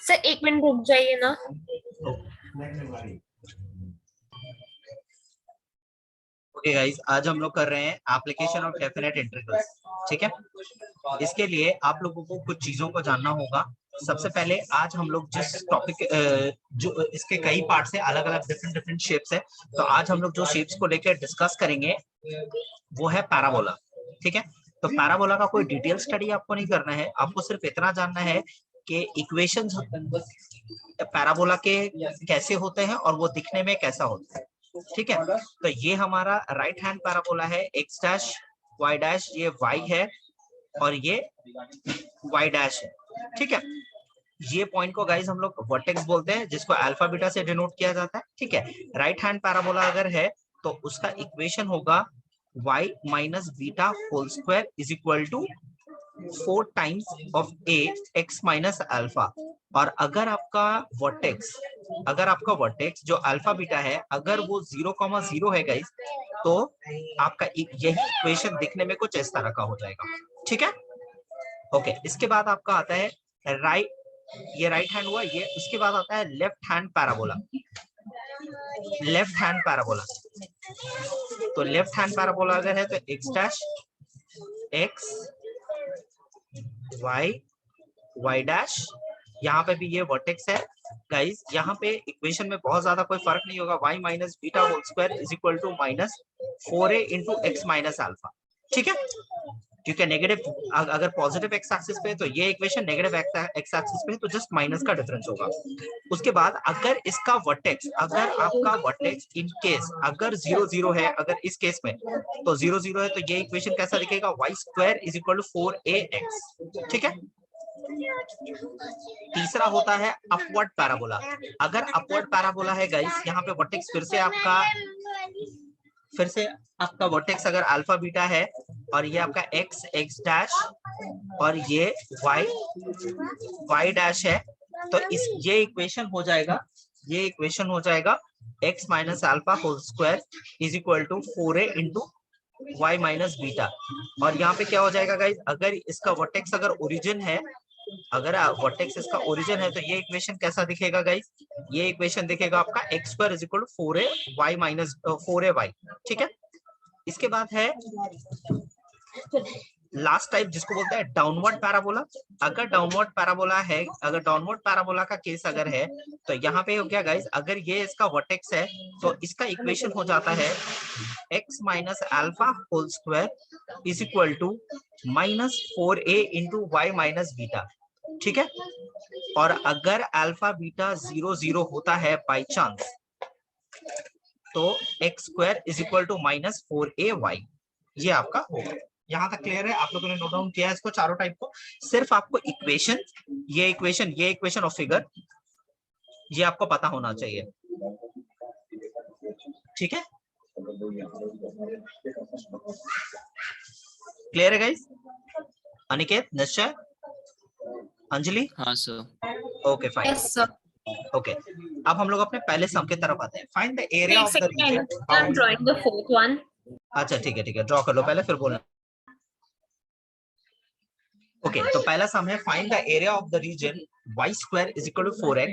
Sir 1 minute रुक जाइए ना। ओके गाइस, आज हम लोग कर रहे हैं एप्लीकेशन ऑफ डेफिनेट इंटीग्रल्स। ठीक है, इसके लिए आप लोगों को कुछ चीजों को जानना होगा। सबसे पहले आज हम लोग जिस टॉपिक जो इसके कई पार्ट्स हैं, अलग अलग डिफरेंट डिफरेंट शेप्स है, तो आज हम लोग जो शेप्स को लेकर डिस्कस करेंगे वो है पैराबोला। ठीक है, तो पैराबोला का कोई डिटेल स्टडी आपको नहीं करना है, आपको सिर्फ इतना जानना है कि इक्वेशंस पैराबोला के कैसे होते हैं और वो दिखने में कैसा होता है। ठीक है, तो ये हमारा राइट हैंड पैराबोला है, एक्स डैश वाई डैश, ये वाई है और ये वाई डैश है। ठीक है, ये पॉइंट को गाइस हम लोग वर्टेक्स बोलते हैं, जिसको अल्फा बीटा से डिनोट किया जाता है। ठीक है, राइट हैंड पैराबोला अगर है तो उसका इक्वेशन होगा y minus beta whole square is equal to 4 times of a x minus alpha. और अगर आपका वर्टेक्स जो अल्फा बीटा है, अगर वो 0,0 है गाइस, तो आपका यही इक्वेशन दिखने में कुछ इस तरह का हो जाएगा। ठीक है, ओके। इसके बाद आपका आता है ये राइट हैंड हुआ, ये उसके बाद आता है लेफ्ट हैंड पैराबोला। तो लेफ्ट हैंड पैराबोला अगर है तो x dash x y dash, यहाँ पे भी ये वर्टेक्स है गाइस। यहाँ पे इक्वेशन में बहुत ज्यादा कोई फर्क नहीं होगा, y minus beta whole square is equal to minus 4a into x minus alpha. ठीक है, क्योंकि नेगेटिव अगर पॉजिटिव एक्स एक्सिस पे है तो ये इक्वेशन, नेगेटिव एक्स एक्सिस पे है तो जस्ट माइनस का डिफरेंस होगा। उसके बाद अगर इसका वर्टेक्स, अगर आपका वर्टेक्स इन केस अगर 0,0 है, अगर इस केस में तो 0,0 है, तो ये इक्वेशन कैसा दिखेगा, y square is equal to 4ax। ठीक है, तीसरा होता है अपवर्ड पैराबोला। अगर अपवर्ड पैराबोला है गाइस, यहाँ पे वर्टेक्स फिर से आपका वर्टेक्स अगर अल्फा बीटा है और ये आपका एक्स डैश और ये वाई डैश है, तो ये इक्वेशन हो जाएगा x minus alpha whole square is equal to 4a into y minus beta. और यहाँ पे क्या हो जाएगा गाइस, अगर इसका वर्टेक्स अगर ओरिजिन है, तो ये इक्वेशन कैसा दिखेगा गाइस, ये इक्वेशन दिखेगा आपका x square is equal to 4a y minus 4ay। ठीक है, इसके बाद है लास्ट टाइप जिसको बोलते हैं डाउनवर्ड पैराबोला। अगर डाउनवर्ड पैराबोला का केस अगर है, तो यहाँ पे हो गया गाइस, अगर ये इसका वर्टेक्स है तो इसका इक्वेशन हो जाता है x minus alpha whole square is equal to minus 4a into y minus beta. ठीक है, और अगर अल्फा बीटा 0,0 होता है बाई चांस, तो x square is equal to minus 4ay। ये आपका होगा। यहाँ तक क्लियर है? आप लोगों ने नोट डाउन किया है इसको, चारों टाइप को? सिर्फ आपको ये इक्वेशन और फिगर ये आपको पता होना चाहिए। ठीक है, क्लियर है गाइस? अनिकेत, निश्चय, अंजलि? हाँ sir. Okay fine. Yes sir. Okay, अब हम लोग अपने पहले सम की तरफ आते हैं। Find the area of the region. I am drawing the fourth one. अच्छा ठीक है, ड्रॉ कर लो पहले, फिर बोलना। ओके, तो पहला सम है find the area of the region y square is equal to 4x,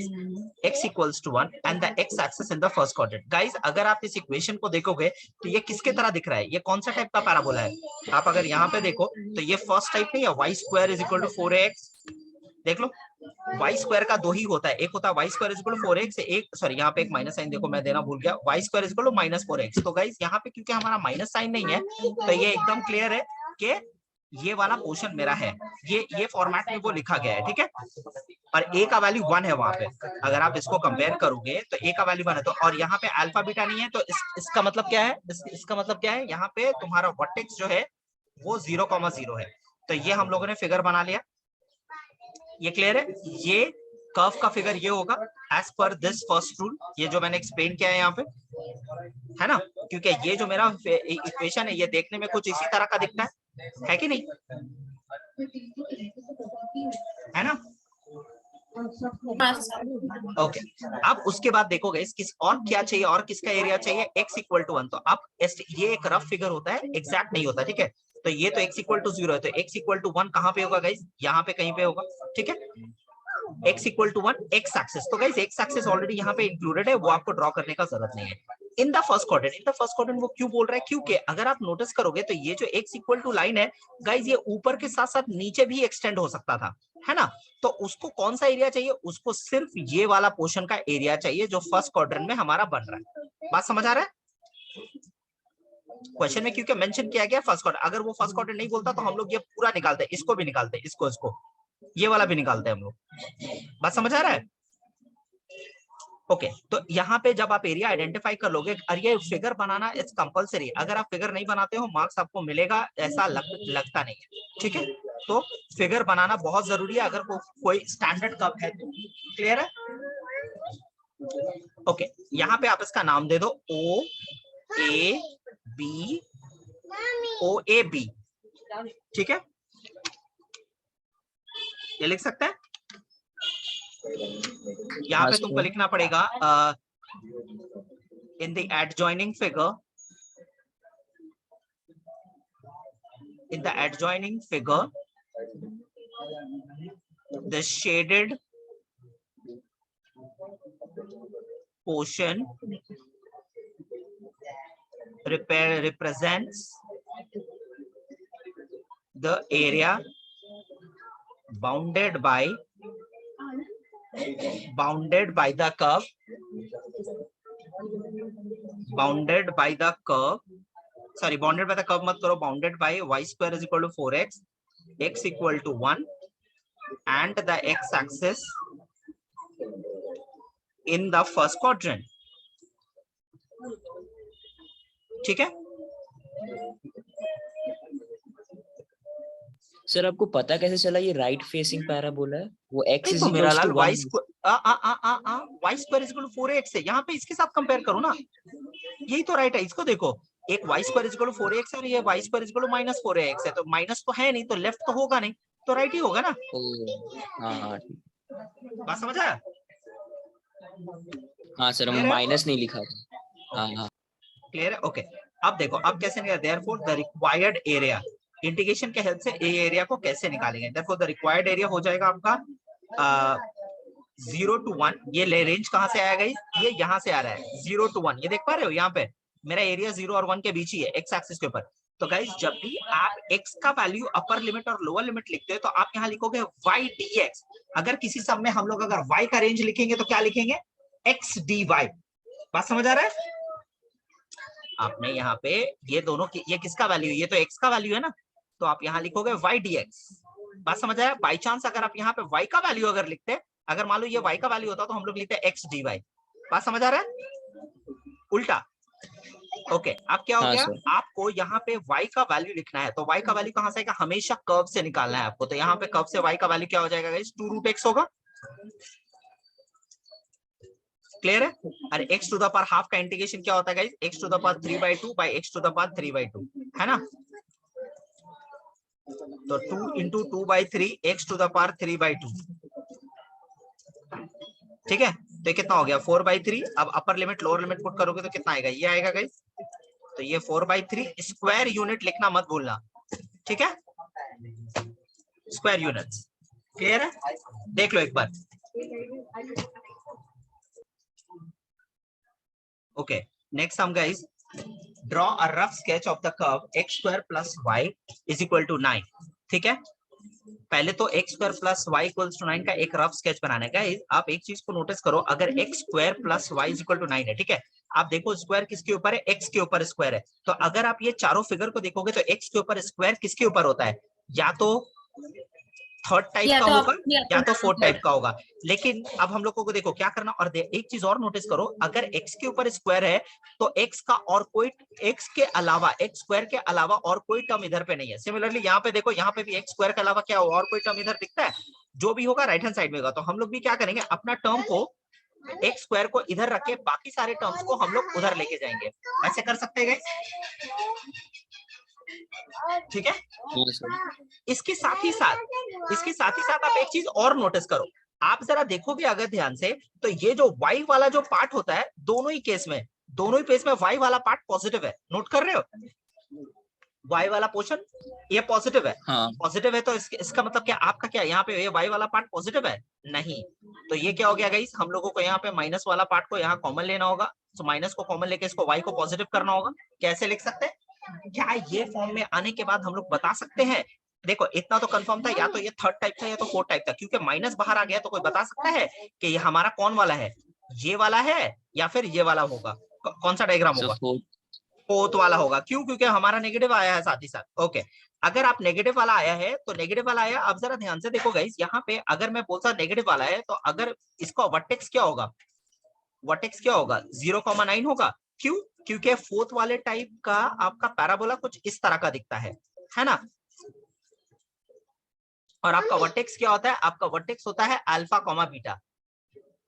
x equals to 1 and the x axis in the first quadrant. Guys, अगर आप इस इक्वेशन को देखोगे तो ये किसके तरह दिख रहा है, ये कौन सा टाइप का पैराबोला है? आप अगर यहाँ पे देखो तो ये फर्स्ट टाइप में, या y square is equal to 4x, देख लो y स्क्वायर का दो ही होता है, एक होता है y square is equal to 4x, एक सॉरी यहाँ पे एक माइनस साइन देखो मैं देना भूल गया, y square is equal to minus 4x। तो गाइस यहाँ पे क्योंकि हमारा माइनस साइन नहीं है, तो ये एकदम क्लियर है कि ये वाला पोर्शन मेरा है, ये फॉर्मेट में वो लिखा गया है। ठीक है, और a का वैल्यू 1 है वहां पे, अगर आप इसको कंपेयर करोगे तो a का वैल्यू 1 है, तो और यहाँ पे अल्फा बीटा नहीं है, तो इसका मतलब क्या है, इसका मतलब क्या है, यहाँ पे तुम्हारा वर्टेक्स जो है वो 0,0 है। तो ये हम लोगों ने फिगर बना लिया, ये क्लियर है? ये कर्व का फिगर ये होगा as per this first rule, ये जो मैंने एक्सप्लेन किया है यहाँ पे, है ना? क्योंकि ये जो मेरा इक्वेशन है ये देखने में कुछ इसी तरह का दिखता है कि नहीं, है ना? ओके, अब उसके बाद देखोगे किस और क्या चाहिए, और किसका एरिया चाहिए, x इक्वल टू 1। तो अब ये एक रफ फिगर होता है, एग्जैक्ट नहीं होता। ठीक है, तो ये तो x इक्वल टू 0 है, तो x इक्वल टू 1 कहाँ पे होगा गाइस, यहाँ पे कहीं पे होगा। ठीक है, x equal to 1 x axis. तो गाइस x एक्सिस ऑलरेडी यहाँ पे इंक्लूडेड है, वो आपको ड्रॉ करने का जरूरत नहीं है। इन द फर्स्ट क्वाड्रेंट वो क्यों बोल रहा है, क्योंकि अगर आप नोटिस करोगे तो ये जो x इक्वल टू लाइन है गाइस, ये ऊपर के साथ साथ नीचे भी एक्सटेंड हो सकता था, है ना। तो उसको कौन सा एरिया चाहिए, उसको सिर्फ ये वाला पोर्शन का एरिया चाहिए जो फर्स्ट क्वाड्रेंट में हमारा बन रहा है। बात समझ आ रहा है? क्वेश्चन में क्योंकि मेंशन किया गया फर्स्ट क्वाड्रेंट, अगर वो फर्स्ट क्वाड्रेंट नहीं बोलता तो हम लोग ये पूरा निकालते, इसको भी निकालते, इसको ये वाला भी निकालते हैं हम लोग। बात समझ आ रहा है? ओके तो यहाँ पे जब आप एरिया आइडेंटिफाई कर लोगे, और ये फिगर बनाना इट्स कंपलसरी, अगर आप फिगर नहीं बनाते हो मार्क्स आपको मिलेगा ऐसा लगता नहीं है, ठीक है। तो फिगर बनाना बहुत जरूरी है अगर कोई स्टैंडर्ड कप है तो। क्लियर है? ओके यहाँ पे आप इसका नाम दे दो ओ ए बी, ठीक है, ये लिख सकते हैं। यहाँ पे तुमको लिखना पड़ेगा in the adjoining figure the shaded portion represents the area bounded by the curve मत करो, bounded by y square is equal to 4x, x equal to 1 and the x axis in the first quadrant, ठीक है। Sir आपको पता कैसे चला ये right facing parabola है? वो x तो मेरा लाल y square is equal to 4x है, यहाँ पे इसके साथ कंपेयर करो ना, यही तो राइट है। इसको देखो, एक y square is equal to 4x और ये y square is equal to -4x है, तो माइनस तो है नहीं, तो लेफ्ट तो होगा नहीं, तो राइट ही होगा ना। हाँ बात समझ आया? हाँ सर, हम माइनस नहीं लिखा था। हाँ क्लियर है? ओके अब देखो, अब कैसे निकालें, therefore the required area, integration के हेल्प से ए एरिया को कैसे निकालेंगे। देयरफॉर द रिक्वायर्ड एरिया हो जाएगा आपका 0 to 1। ये रेंज कहाँ से आया गाइस, ये यहाँ से आ रहा है 0 to 1, ये देख पा रहे हो, यहाँ पे मेरा एरिया 0 और 1 के बीच ही है, एक्स एक्सिस के ऊपर। तो गाइस जब भी आप x का वैल्यू अपर लिमिट और लोअर लिमिट लिखते हो तो आप यहाँ लिखोगे y dx। अगर किसी सब में हम लोग अगर y का रेंज लिखेंगे तो क्या लिखेंगे, x dy। बात समझ आ रहा है? आपने यहाँ पे ये दोनों की, ये किसका वैल्यू, ये तो x का वैल्यू है ना, तो आप यहाँ लिखोगे y dx। बात समझ आया? बाई चांस अगर आप यहाँ पे y का वैल्यू अगर लिखते, अगर मान लो ये y का वैल्यू होता तो हम लोग लिखते x dy। बात समझ आ रहा है? उल्टा। ओके अब क्या हो गया, आपको यहाँ पे y का वैल्यू लिखना है, तो y का वैल्यू कहाँ से आएगा, हमेशा कर्व से निकालना है आपको। तो यहाँ पे कर्व से y का वैल्यू क्या हो जाएगा गाइस, 2√x होगा। क्लियर है? अरे x to the power half का इंटीग्रेशन क्या होता है guys, x to the power 3/2 by x to the power 3/2, है ना। तो 2 into 2/3 x to the power 3/2, ठीक है। तो ये कितना हो गया, 4/3। अब upper limit lower limit put करोगे तो कितना आएगा, ये आएगा गाइस। तो ये 4/3 स्क्वायर यूनिट लिखना मत भूलना, ठीक है, स्क्वायर यूनिट्स। क्लियर है? देख लो एक बार। ओके नेक्स्ट हम guys draw a rough sketch of the curve x square plus y is equal to 9, ठीक है। पहले तो x square plus y equals to 9 का एक रफ स्केच बनाना है गाइस। आप एक चीज को नोटिस करो, अगर x square plus y is equal to 9 है, ठीक है, आप देखो स्क्वायर किसके ऊपर है, x के ऊपर स्क्वायर है। तो अगर आप ये चारों फिगर को देखोगे तो x के ऊपर स्क्वायर किसके ऊपर होता है, या तो थर्ड टाइप का होगा या तो फोर्थ टाइप का होगा। लेकिन अब हम लोगों को देखो क्या करना, और एक चीज और नोटिस करो, अगर x के ऊपर स्क्वायर है तो x का और कोई, x के अलावा, x स्क्वायर के अलावा और कोई टर्म इधर पे नहीं है। सिमिलरली यहाँ पे देखो, यहाँ पे भी x स्क्वायर के अलावा क्या और कोई टर्म इधर दिखता है, जो भी होगा राइट हैंड साइड में होगा। तो हम लोग भी क्या करेंगे, अपना टर्म को x स्क्वायर को इधर रख के बाकी सारे टर्म्स को हम लोग उधर लेके जाएंगे। ऐसे कर सकते हैं, ठीक है। इसके साथ ही साथ आप एक चीज और नोटिस करो, आप जरा देखोगे अगर ध्यान से, तो ये जो y वाला जो पार्ट होता है, दोनों ही केस में y वाला पार्ट पॉजिटिव है। नोट कर रहे हो? y वाला पोर्शन ये पॉजिटिव है, हाँ पॉजिटिव है तो इसका मतलब क्या, आपका क्या यहाँ पे ये y वाला पार्ट पॉजिटिव है नहीं, तो ये क्या हो गया गाइस, हम लोगों को यहाँ पे माइनस वाला पार्ट को यहाँ कॉमन लेना होगा, तो माइनस को कॉमन लेके इसको y को पॉजिटिव करना होगा। कैसे लिख सकते हैं, क्या ये फॉर्म में आने के बाद हम लोग बता सकते हैं, देखो इतना तो कंफर्म था, या तो ये थर्ड टाइप था या तो फोर्थ टाइप था, क्योंकि माइनस बाहर आ गया तो कोई बता सकता है कि ये हमारा कौन वाला है, ये वाला है या फिर ये वाला होगा, कौन सा डायग्राम सो होगा, फोर्थ। फोर्थ वाला होगा। क्यों, क्योंकि हमारा नेगेटिव आया है साथ ही साथ। ओके, अगर आप नेगेटिव वाला आया है तो नेगेटिव वाला आया, अब जरा ध्यान से देखो गाइस, यहाँ पे अगर मैं बोलता नेगेटिव वाला है तो अगर इसका वर्टेक्स क्या होगा, वर्टेक्स क्या होगा 0,9 होगा। क्यों, क्योंकि फोर्थ वाले टाइप का आपका पैराबोला कुछ इस तरह का दिखता है ना, और आपका वर्टेक्स क्या होता है, आपका वर्टेक्स होता है अल्फा कॉमा बीटा,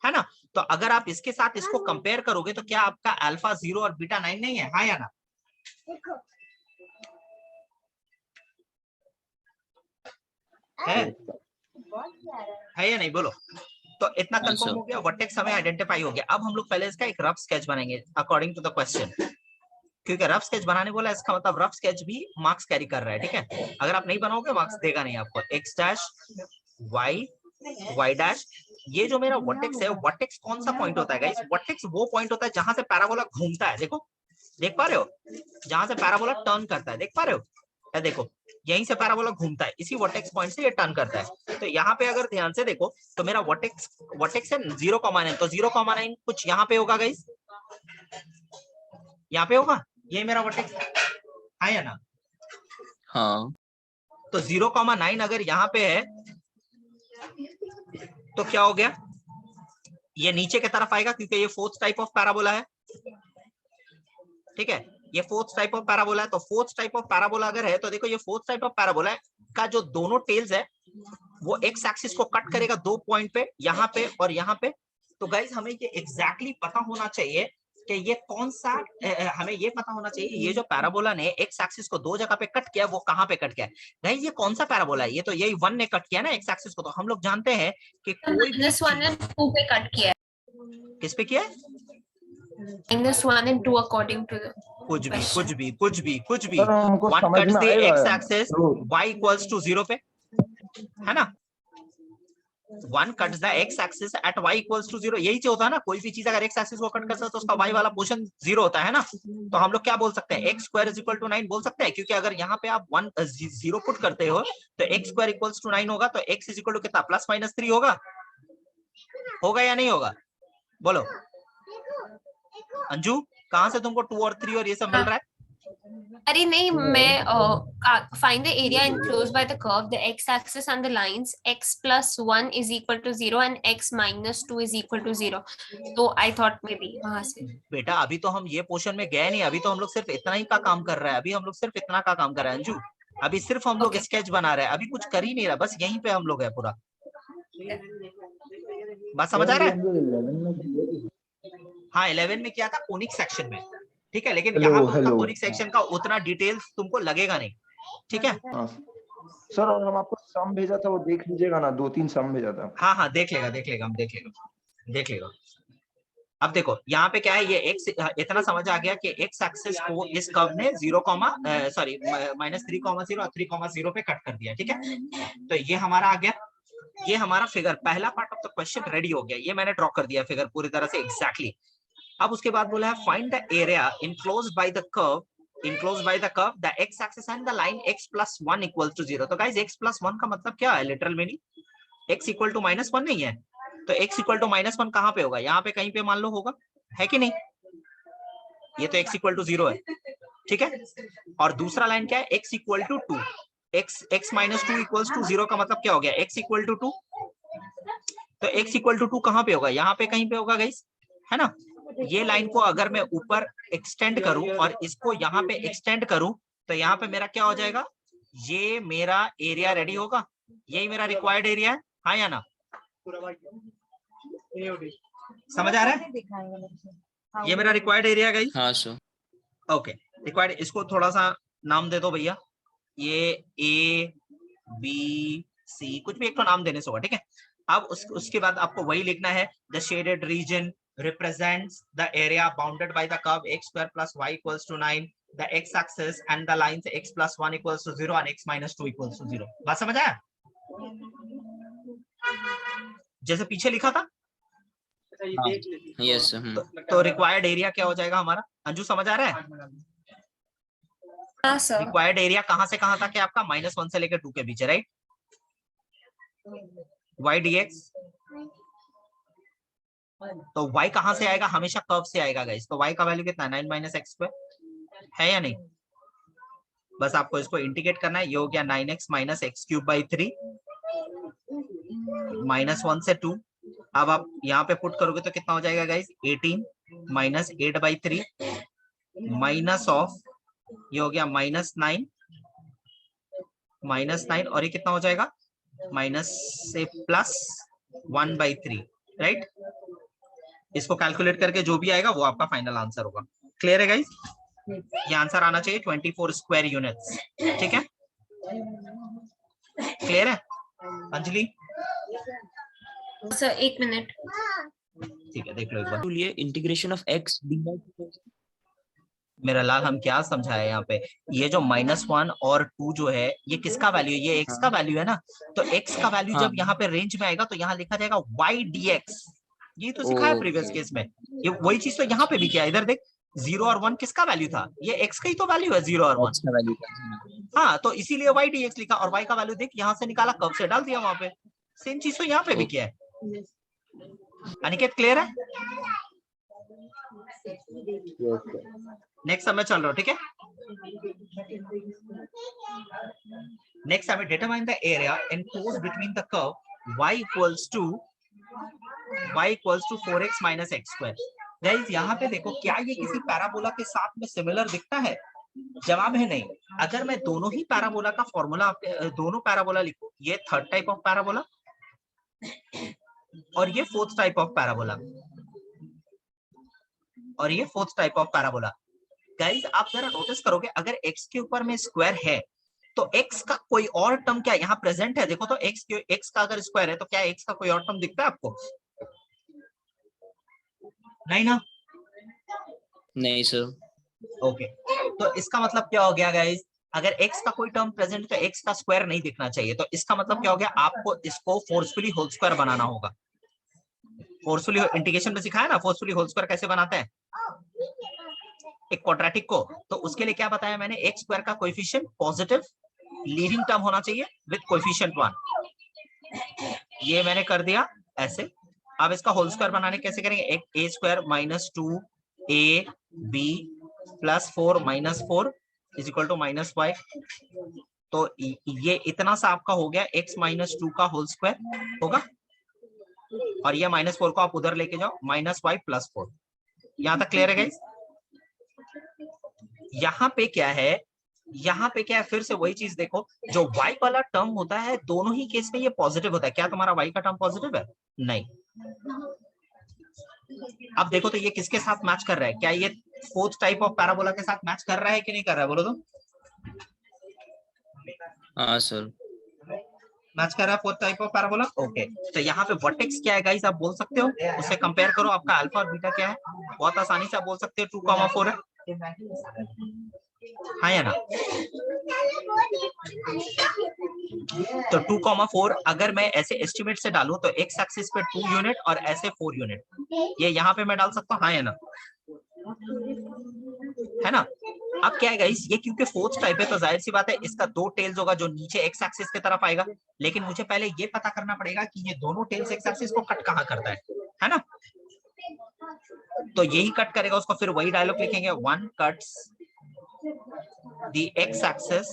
है ना। तो अगर आप इसके साथ इसको कंपेयर करोगे तो क्या आपका अल्फा 0 और बीटा 9 नहीं है, हाँ या ना, है या नहीं, बोलो। तो इतना हाँ कंफर्म सर। हो गया, वर्टेक्स हमें आइडेंटिफाई हो गया। अब हम लोग पहले इसका एक रफ स्केच बनाएंगे अकॉर्डिंग टू द क्वेश्चन, क्योंकि रफ स्केच बनाने बोला, इसका मतलब रफ स्केच भी मार्क्स कैरी कर रहा है, ठीक है। अगर आप नहीं बनाओगे मार्क्स देगा नहीं आपको। X dash y, y dash, ये जो मेरा वर्टेक्स है, वर्टेक्स कौन सा पॉइंट होता है गाइस, वर्टेक्स वो पॉइंट होता है जहां से पैराबोला घूमता है, देखो देख पा रहे हो, जहां से पैराबोला टर्न करता है, देख पा रहे हो, या देखो यहीं से पैराबोला घूमता है, इसी वर्टेक्स पॉइंट से ये टर्न करता है। तो यहाँ पे अगर ध्यान से देखो तो मेरा वर्टेक्स है 0,9, तो 0,9 कुछ यहाँ पे होगा गाइस, यहाँ पे होगा, ये मेरा वर्टेक्स है या ना। हाँ तो 0,9 अगर यहाँ पे है तो क्या हो गया, ये नीचे की तरफ आएगा क्योंकि ये फोर्थ टाइप ऑफ पैराबोला है, ठीक है, ये फोर्थ टाइप ऑफ पैराबोला है। तो फोर्थ टाइप ऑफ पैराबोला अगर है तो देखो ये फोर्थ टाइप ऑफ पैराबोला का जो दोनों टेल्स है वो एक्स एक्सिस को कट करेगा दो पॉइंट पे, यहाँ पे और यहाँ पे। तो गाइज हमें ये एग्जैक्टली पता होना चाहिए कि ये कौन सा, हमें ये पता होना चाहिए ये जो पैराबोला ने एक्स एक्सिस को दो जगह पे कट किया वो कहाँ पे कट किया है। गाइज ये कौन सा पैराबोला है, ये तो यही 1 ने कट किया ना एक्स एक्सिस को, तो हम लोग जानते हैं कि कोई भी -1 and 2 पे कट किया है, किस पे किया है, -1 and 2 according to the कुछ भी question. कुछ भी कुछ भी कुछ भी, सर हमको 1 समझ कट्स में द आएगा एक्स एक्सिस, जरूर। y इक्वल्स टू 0 पे, है ना, 1 cuts the x axis at y equals to 0, यही होता है ना, कोई भी चीज अगर एक्स एक्सिस को कट करता है तो उसका y वाला पोर्शन 0 होता है ना। तो हम लोग क्या बोल सकते हैं, x square is equal to 9 बोल सकते हैं, क्योंकि अगर यहाँ पे आप 0 पुट करते हो तो x स्क्वायर इक्वल्स टू 9 होगा, तो x इज इक्वल टू कितना, +-3 होगा, होगा या नहीं होगा, बोलो अंजू, कहाँ से तुमको 2 और 3 और ये सब मिल रहा है। अरे नहीं, मैं find the area enclosed by the curve, the x-axis and the lines x plus 1 is equal to 0 and x minus 2 is equal to 0. So I thought maybe वहां से। बेटा अभी तो हम ये पोर्शन में गए नहीं, अभी तो हम लोग सिर्फ इतना ही का काम कर रहे हैं, अभी हम लोग सिर्फ इतना का काम कर रहे हैं अंजू, अभी सिर्फ हम लोग स्केच बना रहे हैं, अभी कुछ कर ही नहीं रहा, बस यहीं पे हम लोग है पूरा, बात समझ आ रहा है। हाँ 11 में क्या था, कोनिक सेक्शन में, ठीक है, लेकिन यहाँ पे कोनिक सेक्शन का उतना डिटेल्स तुमको लगेगा नहीं, ठीक है। सर और हम आपको सम भेजा था वो देख लीजिएगा ना, 2-3 सम भेजा था। हाँ हाँ देख लेगा हम देख लेगा। अब देखो यहाँ पे क्या है, ये एक्स इतना समझ आ गया कि एक्स एक्सिस को इस कर्व ने -3,0 और 3,0 पे कट कर दिया, ठीक है। तो ये हमारा आ गया, ये हमारा फिगर, पहला part of the question ready हो गया, ये मैंने ड्रॉ कर दिया फिगर पूरी तरह से एग्जैक्टली। अब उसके बाद बोला है find the area enclosed by the curve, the x axis and the line x plus 1 equals to 0। तो गाइस x plus 1 का मतलब क्या है, literal meaning x equal to -1 नहीं है, तो x equal to -1 कहाँ पे होगा, यहाँ पे कहीं पे मान लो होगा, है कि नहीं, ये तो x equal to 0 है, ठीक है। और दूसरा लाइन क्या है, x equal to 2, x minus 2 equals to 0 का मतलब क्या हो गया, x equal to 2, तो x equal to 2 कहाँ पे होगा, यहाँ पे कहीं पे होगा गाइस, है ना। ये लाइन को अगर मैं ऊपर एक्सटेंड करूं और इसको यहाँ पे एक्सटेंड करूं तो यहाँ पे मेरा क्या हो जाएगा, ये मेरा एरिया रेडी होगा, यही मेरा रिक्वायर्ड एरिया है, हाँ या ना, समझ आ रहा है, ये मेरा रिक्वायर्ड एरिया है। हाँ सर। ओके रिक्वायर्ड, इसको थोड़ा सा नाम दे दो भैया, ये A B C कुछ भी एक तो नाम देने से होगा, ठीक है। अब उसके बाद आपको वही लिखना है, the shaded region represents the area bounded by the curve x square plus y equals to 9 the x axis and the lines x plus 1 equals to 0 and x minus 2 equals to 0. बात समझ आया? जैसे पीछे लिखा था yes तो required area क्या हो जाएगा हमारा? अंजू समझ आ रहा है? हाँ सर। रिक्वायर्ड एरिया कहां से कहां तक है आपका? -1 से लेकर 2 के बीच है, राइट? y dx, तो y कहां से आएगा? हमेशा कर्व से आएगा गाइस। तो y का वैल्यू कितना? 9 माइनस एक्स स्क्वायर है या नहीं? बस आपको इसको इंटीग्रेट करना है। ये हो गया 9x minus x cube by 3 -1 से 2। अब आप यहाँ पे पुट करोगे तो कितना हो जाएगा गाइस? 18 माइनस 8/3 माइनस ऑफ, ये हो गया -9 और ये कितना हो जाएगा? माइनस से प्लस 1/3, राइट? इसको कैलकुलेट करके जो भी आएगा वो आपका फाइनल आंसर होगा। क्लियर है गाइस? ये आंसर आना चाहिए 24 स्क्वायर यूनिट्स। ठीक है, क्लियर है अंजलि? सर एक मिनट। ठीक है, देख लो एक बार। लिए इंटीग्रेशन ऑफ x dy मेरा लाल हम क्या समझाए यहाँ पे? ये जो -1 और 2 जो है ये किसका वैल्यू है? ये x का वैल्यू है ना। तो x का वैल्यू जब यहाँ पे रेंज में आएगा तो यहाँ लिखा जाएगा y dx। ये तो सिखाया प्रीवियस केस में। ये वही चीज तो यहाँ पे भी किया। इधर देख, 0 और 1 किसका वैल्यू था? ये x का ही तो वैल्यू है, 0 और 1 का वैल्यू। हाँ, तो इसीलिए y dx लिखा और y का वैल्यू देख यहाँ से निकाला, कर्व से डाल दिया वहां पे। सेम चीज तो यहाँ पे भी किया है। अनिकेत क्लियर है? नेक्स्ट समय चल रहा हो, ठीक है? नेक्स्ट समय determine the area enclosed between the curve y equals to 4x minus x square. Guys यहाँ पे देखो, क्या ये किसी पैराबोला के साथ में सिमिलर दिखता है? जवाब है नहीं। अगर मैं दोनों ही पैराबोला का फॉर्मूला, दोनों पैराबोला लिखूं, ये थर्ड टाइप ऑफ पैराबोला और ये फोर्थ टाइप ऑफ पैराबोला और ये fourth type of parabola. Guys आप जरा नोटिस करोगे, अगर x के ऊपर में स्क्वायर है तो x का कोई और टर्म क्या यहाँ प्रेजेंट है? देखो तो x का अगर स्क्वायर है तो क्या x का कोई और टर्म दिखता है आपको? नहीं ना? नहीं सर। ओके, तो इसका मतलब क्या हो गया गाइस? अगर x का कोई टर्म प्रेजेंट तो x का स्क्वायर नहीं दिखना चाहिए। तो इसका मतलब क्या हो गया? आपको इसको फोर्सफुली होल स्क्वायर बनाना होगा। फोर्सफुली इंटीग्रेशन में सिखाया ना, फोर्सफुली होल स्क्वायर कैसे बनाते हैं एक क्वाड्रेटिक को। तो उसके लिए क्या बताया मैंने? एक्स स्क्वायर का कोएफिशिएंट पॉजिटिव लीडिंग टर्म होना चाहिए विद कोएफिशिएंट 1। ये मैंने कर दिया ऐसे। अब इसका होल स्क्वायर बनाने कैसे करेंगे? एक a square minus 2ab plus 4 minus 4 is equal to -y। तो ये इतना सा आपका हो गया x माइनस 2 का होल स्क्वायर होगा और ये -4 को आप उधर लेके जाओ, -y प्लस 4। यहां तक क्लियर है गाइस? यहाँ पे क्या है? यहाँ पे क्या है? फिर से वही चीज देखो, जो y वाला टर्म होता है दोनों ही केस में ये पॉजिटिव होता है। क्या तुम्हारा y का टर्म पॉजिटिव है? नहीं। अब देखो तो ये किसके साथ मैच कर रहा है? क्या ये फोर्थ टाइप ऑफ पैराबोला के साथ मैच कर रहा है कि नहीं कर रहा है? बोलो तो। हाँ सर, मैच कर रहा है fourth type of parabola. Okay, तो यहाँ पे वर्टेक्स क्या है गाइस? आप बोल सकते हो, उससे कंपेयर करो। आपका अल्फा और बीटा क्या है? बहुत आसानी से आप बोल सकते हो 2,4 है। हाँ या ना? तो 2,4 अगर मैं ऐसे एस्टिमेट से डालूं तो एक्स एक्सिस पे 2 यूनिट और ऐसे 4 यूनिट, ये यहाँ पे मैं डाल सकता हूँ। हाँ या ना? है ना? अब क्या है गाइस, ये क्योंकि फोर्थ टाइप है तो जाहिर सी बात है इसका 2 टेल्स होगा जो नीचे एक्स एक्सिस की तरफ आएगा। लेकिन मुझे पहले ये पता करना पड़ेगा कि ये दोनों टेल्स एक्स एक्सिस को कट कहाँ करता है ना? तो यही कट करेगा उसको, फिर वही डायलॉग लिखेंगे, 1 cuts the x-axis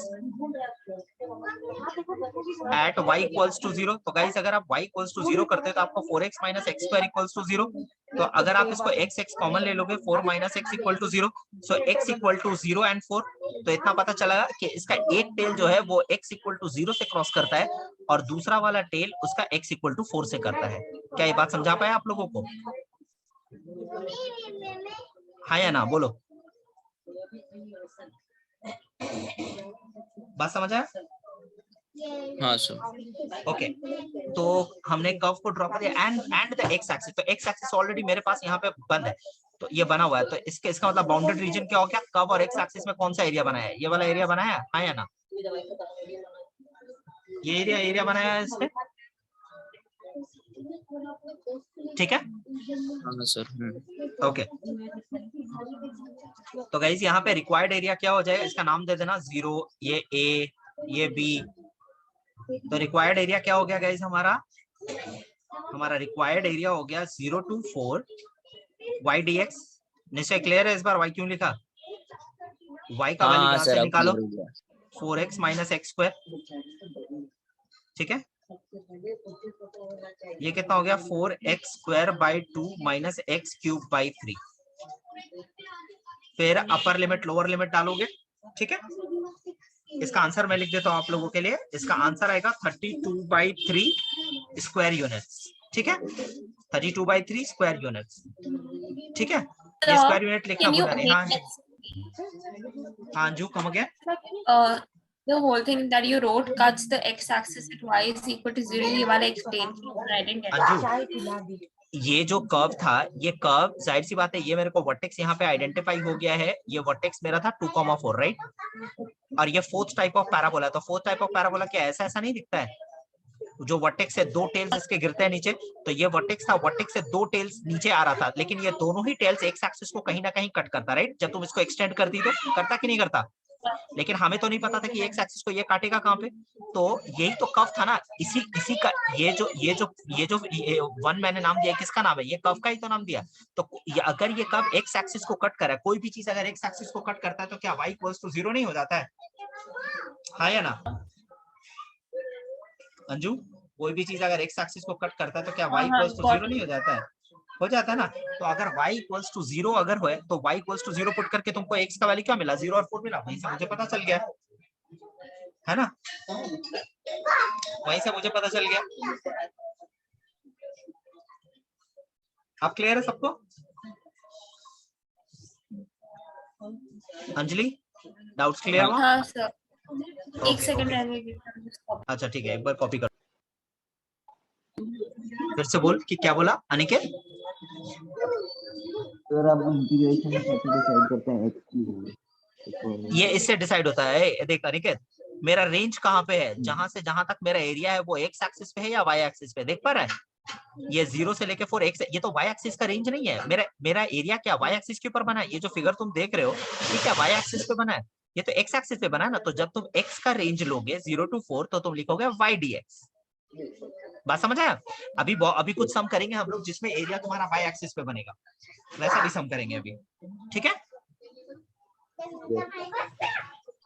at y equals to 0। तो गाइस अगर आप y equals to 0 करते हैं तो आपको 4x minus x square equals to 0। तो अगर आप इसको x कॉमन ले लोगे, 4 minus x equal to 0, so x equal to 0 and 4। तो इतना पता चला कि इसका एक टेल जो है वो x equal to 0 से क्रॉस करता है और दूसरा वाला टेल उसका x equal to 4 से करता है। क्या ये बात समझा पाया आप लोगों को? हाँ या ना? बोलो। बात समझ आया? हाँ सर। ओके, तो हमने कर्व को ड्रॉ कर दिया एंड द एक्स एक्सिस। तो एक्स एक्सिस ऑलरेडी मेरे पास यहाँ पे बंद है। तो ये बना हुआ है, तो इसका मतलब बाउंडेड रीजन क्या हो गया, कर्व और एक्स एक्सिस में कौन सा एरिया बनाया है, ये वाला एरिया बनाया है, हाँ या ना, ये एरिया बनाया है इसने, ठीक है। हाँ सर। ओके, तो गाइस यहाँ पे रिक्वायर्ड एरिया क्या हो जाएगा, इसका नाम दे देना 0, ये ए, ये बी। तो रिक्वायर्ड एरिया क्या हो गया गाइस, हमारा रिक्वायर्ड एरिया हो गया 0 to 4 y dx। निश्चय क्लियर है इस बार y क्यों लिखा, y का वैल्यू यहाँ से निकालो 4x माइनस एक्स स्क्वायर, ठीक है। ये कितना हो गया 4x square by 2 minus x cube by 3। फिर अपर लिमिट लोअर लिमिट डालोगे, ठीक है। इसका आंसर मैं लिख देता हूँ आप लोगों के लिए, इसका आंसर आएगा 32/3 स्क्वायर यूनिट्स, ठीक है, 32/3 स्क्वायर यूनिट्स, ठीक है। ये स्क्वायर यूनिट लिखना भूलना नहीं। हाँ जी, come again. The whole thing that you wrote cuts the x-axis at y is equal to 0. ये वाला explain किया, I didn't get it. ये जो कर्व था, ये कर्व जाहिर सी बात है, ये मेरे को वर्टेक्स यहाँ पे आइडेंटिफाई हो गया है, ये वर्टेक्स मेरा था 2,4, राइट, और ये फोर्थ टाइप ऑफ पैराबोला। तो फोर्थ टाइप ऑफ पैराबोला क्या ऐसा नहीं दिखता है, जो वर्टेक्स से 2 टेल्स इसके गिरते हैं नीचे, तो ये वर्टेक्स था, वर्टेक्स से 2 टेल्स नीचे आ रहा था, लेकिन ये दोनों ही टेल्स एक्स एक्सिस को कहीं ना कहीं कट करता, राइट। जब तुम इसको एक्सटेंड कर दी तो करता कि नहीं करता, लेकिन हमें तो नहीं पता था कि एक्स एक्सिस को ये काटेगा कहाँ पे। तो यही तो कर्व था ना, इसी का ये जो वन मैंने नाम दिया, किसका नाम है, ये कर्व का ही तो नाम दिया। तो अगर ये कर्व एक्स एक्सिस को कट कर रहा है, कोई भी चीज अगर एक्स एक्सिस को कट करता है, तो क्या y = 0 नहीं हो जाता है, हाँ या ना अंजू, कोई भी चीज अगर एक्स एक्सिस को कट करता है तो क्या y = 0 नहीं हो जाता है, हो जाता है ना। तो अगर y = 0 अगर हो, तो y = 0 पुट करके तुमको x का वैल्यू क्या मिला, 0 और 4 मिला, वहीं से मुझे पता चल गया है ना, वहीं से मुझे पता चल गया। आप क्लियर है सबको, अंजलि डाउट्स क्लियर हुआ? हाँ सर, एक सेकंड रहने। अच्छा ठीक है, एक बार कॉपी कर, फिर से बोल कि क्या बोला अनिकेत। सर अब इंटीग्रेशन कैसे डिसाइड करते हैं x की, ये इससे डिसाइड होता है, देख अनिकेत, मेरा रेंज कहाँ पे है, जहां से जहां तक मेरा एरिया है वो एक्स एक्सिस पे है या वाई एक्सिस पे, देख पा रहा है, ये 0 से लेके 4 x, ये तो वाई एक्सिस का रेंज नहीं है, मेरा एरिया क्या वाई एक्सिस के ऊपर बना है, ये जो फिगर तुम देख रहे हो ये क्या वाई एक्सिस पे बना है, ये तो एक्स एक्सिस पे बना है ना। तो जब तुम x का रेंज लोगे 0 to 4 तो तुम लिखोगे y dx, बात समझ आया। अभी कुछ सम करेंगे हम लोग जिसमें एरिया तुम्हारा वाई एक्सिस पे बनेगा, वैसा भी सम करेंगे अभी, ठीक है।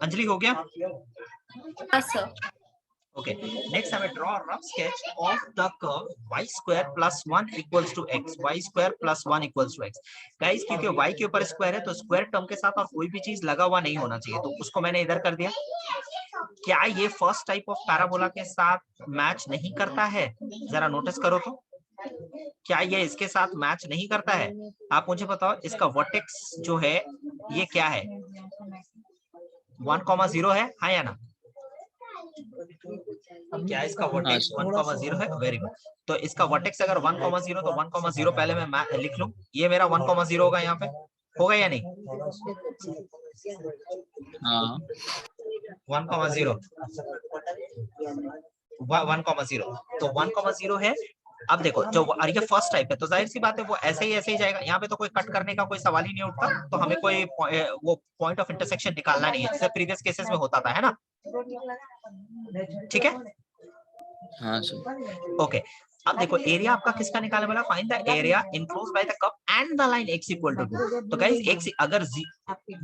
अंजलि हो गया? हाँ सर। ओके, नेक्स्ट हमें draw rough sketch of the curve y² + 1 = x, y² + 1 = x। Guys क्योंकि y के ऊपर स्क्वायर है तो स्क्वायर टर्म के साथ और कोई भी चीज लगा हुआ नहीं होना चाहिए, तो उसको मैंने इधर कर दिया। क्या ये फर्स्ट टाइप ऑफ पैराबोला के साथ मैच नहीं करता है, जरा नोटिस करो तो, क्या ये इसके साथ मैच नहीं करता है? आप मुझे बताओ, इसका वर्टेक्स जो है ये क्या है, 1,0 है, हाँ या ना, क्या इसका वर्टेक्स 1,0 है? Very good. तो इसका वर्टेक्स अगर 1,0 तो 1,0 पहले मैं लिख लूं, ये मेरा 1,0 होगा, यहाँ पे होगा या नहीं? हाँ 1,0 तो 1,0 है। अब देखो जो ये फर्स्ट टाइप है तो जाहिर सी बात है वो ऐसे ही जाएगा, यहाँ पे तो कोई कट करने का कोई सवाल ही नहीं उठता, तो हमें कोई वो पॉइंट ऑफ इंटरसेक्शन निकालना नहीं है, जैसे प्रीवियस केसेस में होता था, है ना, ठीक है। हाँ सर। ओके, अब देखो एरिया आपका किसका निकालने वाला, find the area enclosed by the curve and the line x = 2। तो गाइस x अगर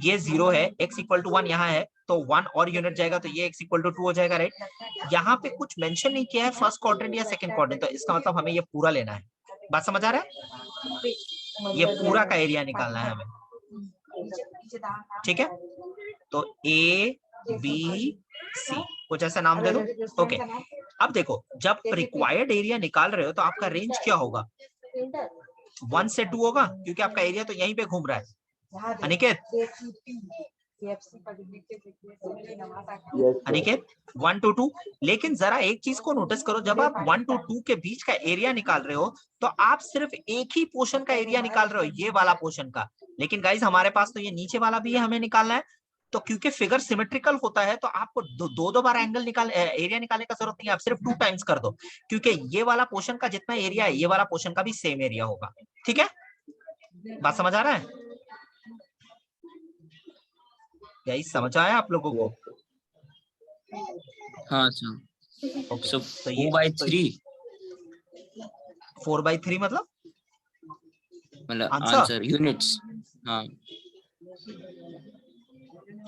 ये 0 है, x = 1 यहाँ है, तो 1 और यूनिट जाएगा तो ये x = 2 हो जाएगा, राइट। यहाँ पे कुछ मेंशन नहीं किया है फर्स्ट क्वाड्रेंट या सेकंड क्वाड्रेंट, तो इसका मतलब हमें ये पूरा लेना है, बात समझ आ रहा है, ये पूरा का एरिया निकालना है हमें, ठीक है। तो A B C कुछ ऐसा नाम दे दो, ओके। अब देखो जब रिक्वायर्ड एरिया निकाल रहे हो तो आपका रेंज क्या होगा, 1 से 2 होगा, क्योंकि आपका एरिया तो यहीं पे घूम रहा है, अनिकेत अनिकेत 1 to 2। लेकिन जरा एक चीज को नोटिस करो, जब आप 1 to 2 के बीच का एरिया निकाल रहे हो तो आप सिर्फ एक ही पोर्शन का एरिया निकाल रहे हो, ये वाला पोर्शन का। लेकिन गाइज हमारे पास तो ये नीचे वाला भी है, हमें निकालना है। तो क्योंकि फिगर सिमेट्रिकल होता है तो आपको दो बार एंगल एरिया निकालने का जरूरत नहीं है, आप सिर्फ 2 टाइम्स कर दो, क्योंकि ये वाला पोर्शन का जितना एरिया है ये वाला पोर्शन का भी सेम एरिया होगा। ठीक है, बात समझ आ रहा है? यही समझ आया आप लोगों को? हाँ सर। Okay, So तो ये 4/3 4/3 मतलब मतलब आंसर आंसर यूनिट्स। हाँ